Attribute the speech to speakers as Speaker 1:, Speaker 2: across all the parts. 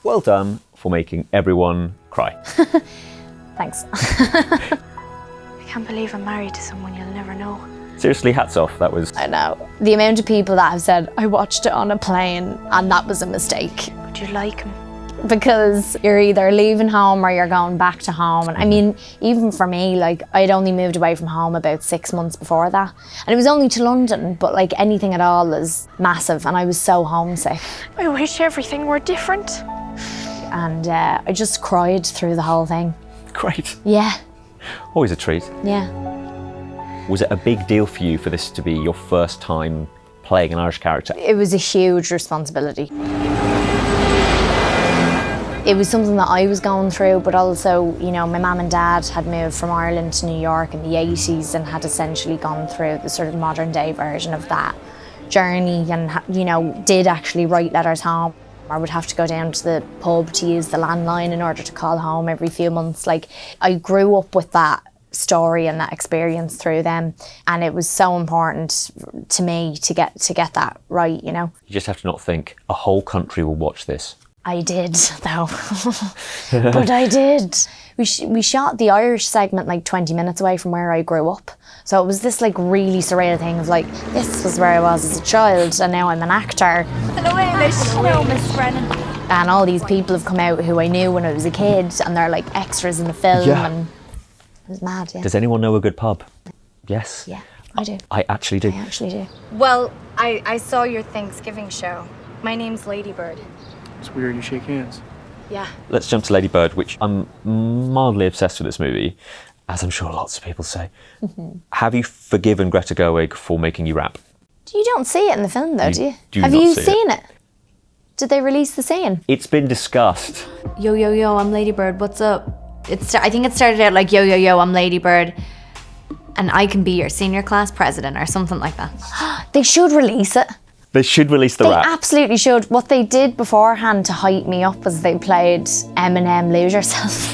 Speaker 1: Well done for making everyone cry.
Speaker 2: Thanks.
Speaker 3: I can't believe I'm married to someone you'll never know.
Speaker 1: Seriously, hats off. That was...
Speaker 2: I know. The amount of people that have said, I watched it on a plane and that was a mistake.
Speaker 3: Would you like him?
Speaker 2: Because you're either leaving home or you're going back to home. And I mean, even for me, like, I'd only moved away from home about 6 months before that. And it was only to London, but like anything at all is massive. And I was so homesick.
Speaker 3: I wish everything were different.
Speaker 2: And I just cried through the whole thing.
Speaker 1: Great.
Speaker 2: Yeah.
Speaker 1: Always a treat.
Speaker 2: Yeah.
Speaker 1: Was it a big deal for you for this to be your first time playing an Irish character?
Speaker 2: It was a huge responsibility. It was something that I was going through, but also, you know, my mum and dad had moved from Ireland to New York in the 80s and had essentially gone through the sort of modern day version of that journey and, you know, did actually write letters home. I would have to go down to the pub to use the landline in order to call home every few months. Like, I grew up with that story and that experience through them, and it was so important to me to get that right, you know.
Speaker 1: You just have to not think a whole country will watch this.
Speaker 2: I did, though. But I did. We shot the Irish segment like 20 minutes away from where I grew up. So it was this like really surreal thing of like, this was where I was as a child and now I'm an actor.
Speaker 3: Hello, Miss Brennan.
Speaker 2: And all these people have come out who I knew when I was a kid and they're like extras in the film.
Speaker 1: Yeah.
Speaker 2: And it was mad, yeah.
Speaker 1: Does anyone know a good pub? Yes?
Speaker 2: Yeah, I do.
Speaker 1: I actually do.
Speaker 2: I actually do.
Speaker 4: Well, I saw your Thanksgiving show. My name's Ladybird.
Speaker 5: It's weird you shake hands.
Speaker 4: Yeah.
Speaker 1: Let's jump to Ladybird, which I'm mildly obsessed with this movie, as I'm sure lots of people say. Mm-hmm. Have you forgiven Greta Gerwig for making you rap?
Speaker 2: You don't see it in the film though, do you? Have
Speaker 1: not
Speaker 2: you
Speaker 1: see
Speaker 2: seen it? Did they release the scene?
Speaker 1: It's been discussed.
Speaker 4: Yo, yo, yo, I'm Ladybird, what's up? I think it started out like, yo, yo, yo, I'm Ladybird, and I can be your senior class president or something like that.
Speaker 2: They should release it.
Speaker 1: They should release the rap.
Speaker 2: They absolutely should. What they did beforehand to hype me up was they played Eminem Lose Yourself.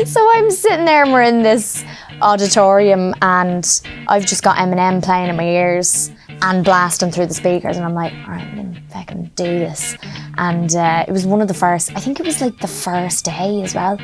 Speaker 2: So I'm sitting there and we're in this auditorium and I've just got Eminem playing in my ears and blasting through the speakers and I'm like, all right, I'm gonna fucking do this. And it was one of the first, I think it was like the first day as well.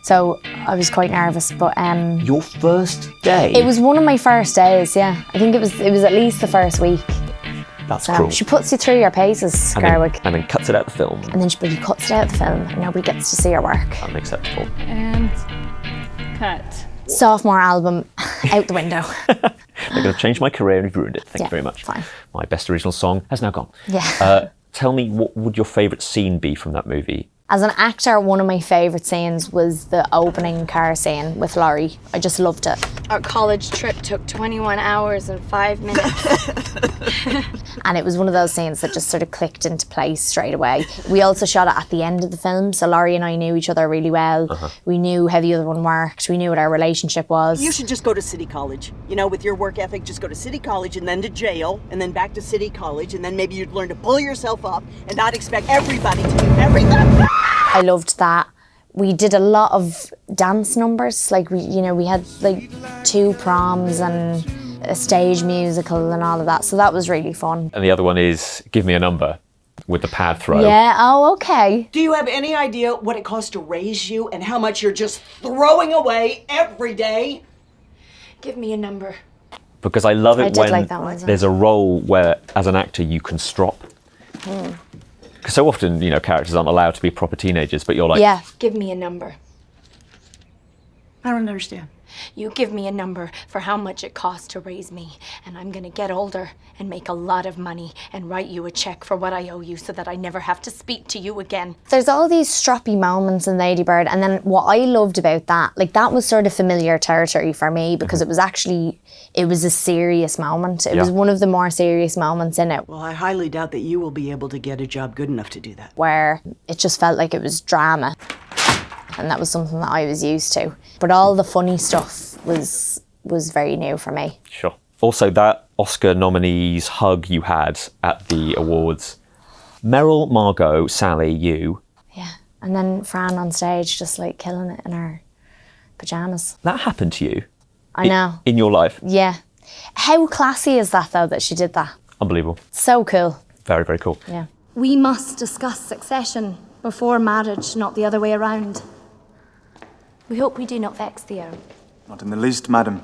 Speaker 2: So I was quite nervous, but
Speaker 1: Your first day?
Speaker 2: it was one of my first days, yeah. I think it was at least the first week.
Speaker 1: That's
Speaker 2: So
Speaker 1: cruel.
Speaker 2: she puts you through your paces, Gerwig.
Speaker 1: And then cuts it out the film.
Speaker 2: And then she cuts it out of the film and nobody gets to see her work.
Speaker 1: Unacceptable.
Speaker 6: And cut.
Speaker 2: Sophomore album, out the window.
Speaker 1: They're going to change my career and you've ruined it. Thank you
Speaker 2: Yeah,
Speaker 1: very much.
Speaker 2: fine.
Speaker 1: My best original song has now gone.
Speaker 2: Yeah.
Speaker 1: Tell me, what would your favourite scene be from that movie?
Speaker 2: As an actor, one of my favourite scenes was the opening car scene with Laurie. I just loved it.
Speaker 4: Our college trip took 21 hours and 5 minutes.
Speaker 2: And it was one of those scenes that just sort of clicked into place straight away. We also shot it at the end of the film, so Laurie and I knew each other really well. We knew how the other one worked. We knew what our relationship was.
Speaker 7: You should just go to City College. You know, with your work ethic, just go to City College and then to jail and then back to City College and then maybe you'd learn to pull yourself up and not expect everybody to do everything.
Speaker 2: I loved that. We did a lot of dance numbers. Like we had like 2 proms and a stage musical and all of that. So that was really fun.
Speaker 1: And the other one is Give Me a Number with the pad throw.
Speaker 2: Yeah, oh, okay.
Speaker 7: Do you have any idea what it costs to raise you and how much you're just throwing away every day?
Speaker 4: Give me a number.
Speaker 1: Because I love
Speaker 2: I
Speaker 1: it
Speaker 2: did
Speaker 1: when
Speaker 2: like that one as well.
Speaker 1: there's a role where, as an actor, you can strop. Because so often, you know, characters aren't allowed to be proper teenagers, but you're like,
Speaker 2: Yeah.
Speaker 4: Give me a number.
Speaker 7: I don't understand.
Speaker 4: You give me a number for how much it costs to raise me, and I'm gonna get older and make a lot of money and write you a check for what I owe you so that I never have to speak to you again.
Speaker 2: There's all these stroppy moments in Ladybird, and then what I loved about that, like that was sort of familiar territory for me because it was a serious moment. It was one of the more serious moments in it
Speaker 7: Well, I highly doubt that you will be able to get a job good enough to do that.
Speaker 2: where it just felt like it was drama. And that was something that I was used to. But all the funny stuff was very new for me.
Speaker 1: sure. Also, that Oscar nominees hug you had at the awards. Meryl, Margot, Sally, you.
Speaker 2: Yeah. And then Fran on stage just like killing it in her pyjamas.
Speaker 1: That happened to you
Speaker 2: I know.
Speaker 1: in your life.
Speaker 2: Yeah. How classy is that though that she did that?
Speaker 1: Unbelievable.
Speaker 2: So cool.
Speaker 1: Very, very cool.
Speaker 2: Yeah.
Speaker 4: We must discuss succession. Before marriage, not the other way around. We hope we do not vex the Earl.
Speaker 8: Not in the least, madam.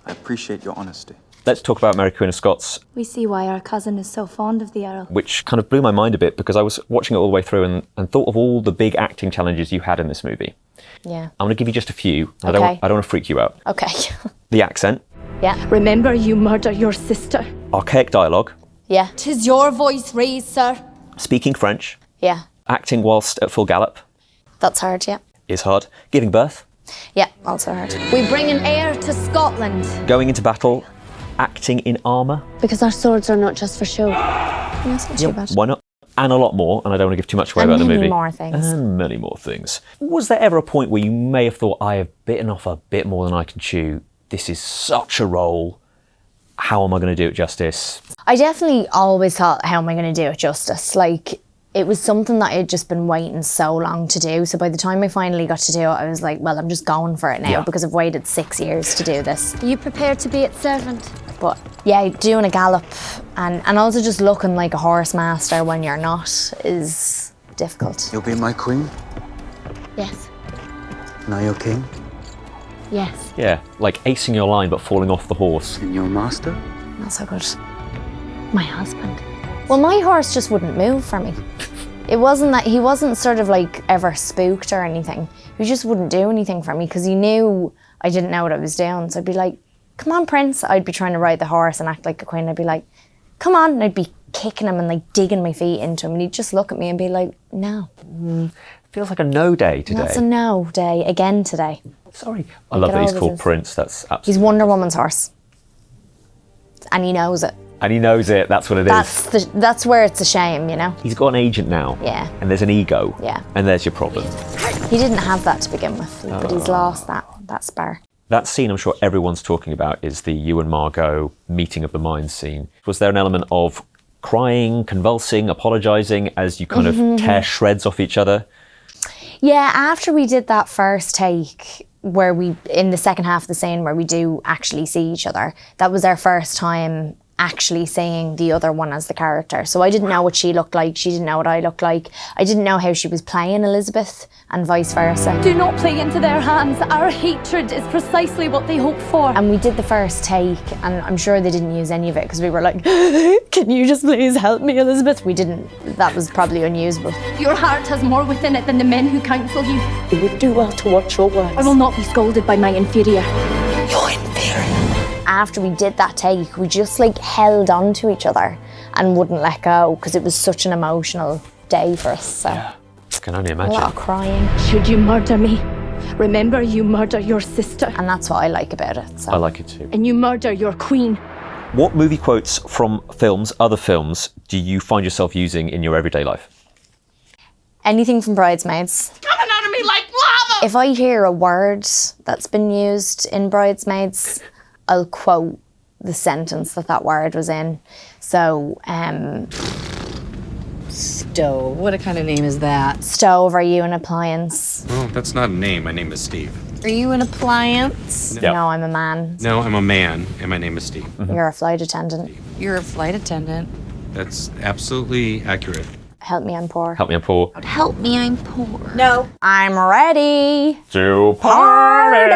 Speaker 8: I appreciate your honesty.
Speaker 1: Let's talk about Mary Queen of Scots,
Speaker 4: We see why our cousin is so fond of the Earl.
Speaker 1: which kind of blew my mind a bit because I was watching it all the way through and thought of all the big acting challenges you had in this movie.
Speaker 2: Yeah.
Speaker 1: I'm going to give you just a few. I
Speaker 2: Okay.
Speaker 1: don't want to freak you out.
Speaker 2: Okay.
Speaker 1: The accent,
Speaker 2: Yeah.
Speaker 4: Remember, you murder your sister.
Speaker 1: archaic dialogue,
Speaker 2: Yeah.
Speaker 4: 'Tis your voice raised, sir.
Speaker 1: speaking French,
Speaker 2: Yeah.
Speaker 1: acting whilst at full gallop
Speaker 2: That's hard, yeah.
Speaker 1: is hard, giving birth,
Speaker 2: Yeah, also hard.
Speaker 4: We bring an heir to Scotland.
Speaker 1: going into battle, acting in armour.
Speaker 3: Because our swords are not just for show.
Speaker 2: That's not too bad.
Speaker 1: Why not? And a lot more, and I don't want to give too much away
Speaker 2: And
Speaker 1: about the
Speaker 2: many
Speaker 1: movie.
Speaker 2: more things.
Speaker 1: And many more things. Was there ever a point where you may have thought, I have bitten off a bit more than I can chew? This is such a role. How am I going to do it justice?
Speaker 2: I definitely always thought, how am I going to do it justice? Like, it was something that I had just been waiting so long to do. So by the time I finally got to do it, I was like, well, I'm just going for it now
Speaker 1: Yeah.
Speaker 2: because I've waited 6 years to do this.
Speaker 3: Are you prepared to be its servant?
Speaker 2: But yeah, doing a gallop and also just looking like a horse master when you're not is difficult.
Speaker 8: You'll be my queen,
Speaker 3: Yes.
Speaker 8: and I your king,
Speaker 3: Yes.
Speaker 1: Yeah, like acing your line but falling off the horse.
Speaker 8: and your master.
Speaker 2: Not so good.
Speaker 3: My husband.
Speaker 2: Well, my horse just wouldn't move for me. It wasn't that he wasn't sort of like ever spooked or anything. He just wouldn't do anything for me because he knew I didn't know what I was doing. So I'd be like, come on, Prince. I'd be trying to ride the horse and act like a queen. I'd be like, come on. And I'd be kicking him and like digging my feet into him. And he'd just look at me and be like, no.
Speaker 1: Feels like a no day today.
Speaker 2: That's a no day again today.
Speaker 1: Sorry. I love that he's
Speaker 2: always
Speaker 1: called
Speaker 2: is.
Speaker 1: Prince. That's
Speaker 2: He's
Speaker 1: absolutely.
Speaker 2: Wonder Woman's horse. And he knows it.
Speaker 1: And he knows it. That's what it is.
Speaker 2: That's where it's a shame, you know?
Speaker 1: He's got an agent now.
Speaker 2: Yeah.
Speaker 1: And there's an ego.
Speaker 2: Yeah.
Speaker 1: And there's your problem.
Speaker 2: He didn't have that to begin with, but he's lost that spur.
Speaker 1: That scene I'm sure everyone's talking about is the you and Margot meeting of the minds scene. Was there an element of crying, convulsing, apologising as you kind of tear shreds off each other?
Speaker 2: Yeah, after we did that first take, where we, in the second half of the scene where we do actually see each other, that was our first time actually seeing the other one as the character. So I didn't know what she looked like, she didn't know what I looked like. I didn't know how she was playing Elizabeth and vice versa.
Speaker 4: Do not play into their hands. Our hatred is precisely what they hope for.
Speaker 2: And we did the first take, and I'm sure they didn't use any of it because we were like, can you just please help me, Elizabeth? We didn't. That was probably unusable.
Speaker 4: Your heart has more within it than the men who counsel you.
Speaker 7: You would do well to watch your words.
Speaker 4: I will not be scolded by my inferior.
Speaker 2: After we did that take, we just like held on to each other and wouldn't let go because it was such an emotional day for us. So
Speaker 1: I can only
Speaker 2: a
Speaker 1: imagine.
Speaker 2: lot of crying,
Speaker 4: Should you murder me, remember you murder your sister.
Speaker 2: and that's what I like about it. So
Speaker 1: I like it too.
Speaker 4: And you murder your queen.
Speaker 1: What movie quotes from films, other films, do you find yourself using in your everyday life?
Speaker 2: anything from Bridesmaids.
Speaker 7: Coming out of me like lava!
Speaker 2: If I hear a word that's been used in Bridesmaids, I'll quote the sentence that word was in. So,
Speaker 9: Stove. What kind of name is that?
Speaker 2: stove, are you an appliance?
Speaker 10: Well, that's not a name. My name is Steve.
Speaker 9: Are you an appliance?
Speaker 1: Yeah.
Speaker 2: No, I'm a man.
Speaker 10: No, I'm a man, and my name is Steve.
Speaker 2: You're a flight attendant.
Speaker 9: You're a flight attendant.
Speaker 10: That's absolutely accurate.
Speaker 2: Help me, I'm poor.
Speaker 1: Help me, I'm poor.
Speaker 3: Help me, I'm poor.
Speaker 7: No.
Speaker 2: I'm ready.
Speaker 1: To
Speaker 2: Party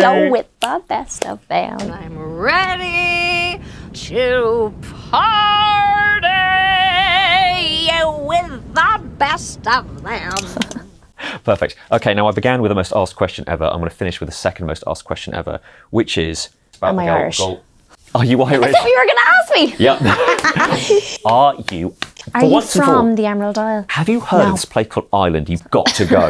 Speaker 2: oh, with the best of them.
Speaker 9: I'm ready to party with the best of them.
Speaker 1: Perfect. Okay, now I began with the most asked question ever. I'm going to finish with the second most asked question ever, which is about
Speaker 2: Am
Speaker 1: the
Speaker 2: I
Speaker 1: goal-
Speaker 2: Irish?
Speaker 1: goal- Are you Irish?
Speaker 2: I thought you were going to ask me.
Speaker 1: Yep. Are you?
Speaker 2: Are
Speaker 1: for
Speaker 2: you
Speaker 1: once and for all,
Speaker 2: from the Emerald Isle?
Speaker 1: have you heard
Speaker 2: No.
Speaker 1: of this place called Ireland? You've got to go.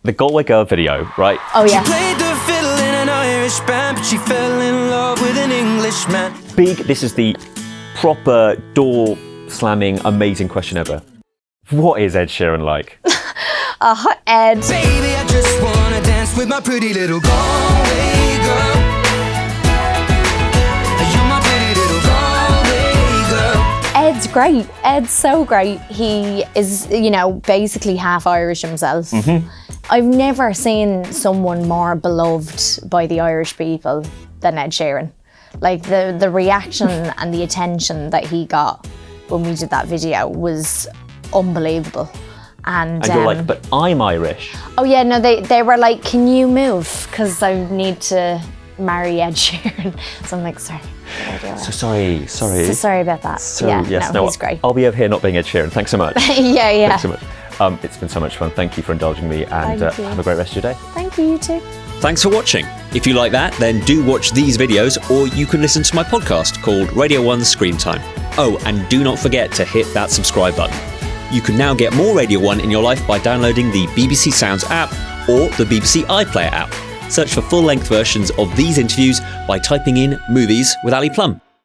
Speaker 1: The Galway Girl video, right?
Speaker 2: Oh, yeah.
Speaker 11: Played the fiddle in an Irish band, but she fell in love with an Englishman.
Speaker 1: Big, this is the proper door slamming, amazing question ever. What is Ed Sheeran like?
Speaker 2: Ed.
Speaker 11: Baby, I just wanna dance with my pretty little Galway girl. You're my pretty little Galway girl.
Speaker 2: Ed's great. Ed's so great. He is, basically half Irish himself. I've never seen someone more beloved by the Irish people than Ed Sheeran. Like the reaction and the attention that he got when we did that video was unbelievable. And
Speaker 1: you're like, but I'm Irish.
Speaker 2: oh yeah, no, they were like, can you move? Because I need to marry Ed Sheeran. So I'm like, sorry.
Speaker 1: So sorry.
Speaker 2: So sorry about that.
Speaker 1: So,
Speaker 2: yeah,
Speaker 1: yes,
Speaker 2: no, he's great.
Speaker 1: I'll be over here not being Ed Sheeran. Thanks so much.
Speaker 2: yeah.
Speaker 1: Thanks so much. It's been so much fun. Thank you for indulging me, and
Speaker 2: Thank you.
Speaker 1: have a great rest of your day.
Speaker 2: Thank you, you too.
Speaker 12: Thanks for watching. If you like that, then do watch these videos, or you can listen to my podcast called Radio 1 Screen Time. Oh, and do not forget to hit that subscribe button. You can now get more Radio 1 in your life by downloading the BBC Sounds app or the BBC iPlayer app. Search for full-length versions of these interviews by typing in Movies with Ali Plumb.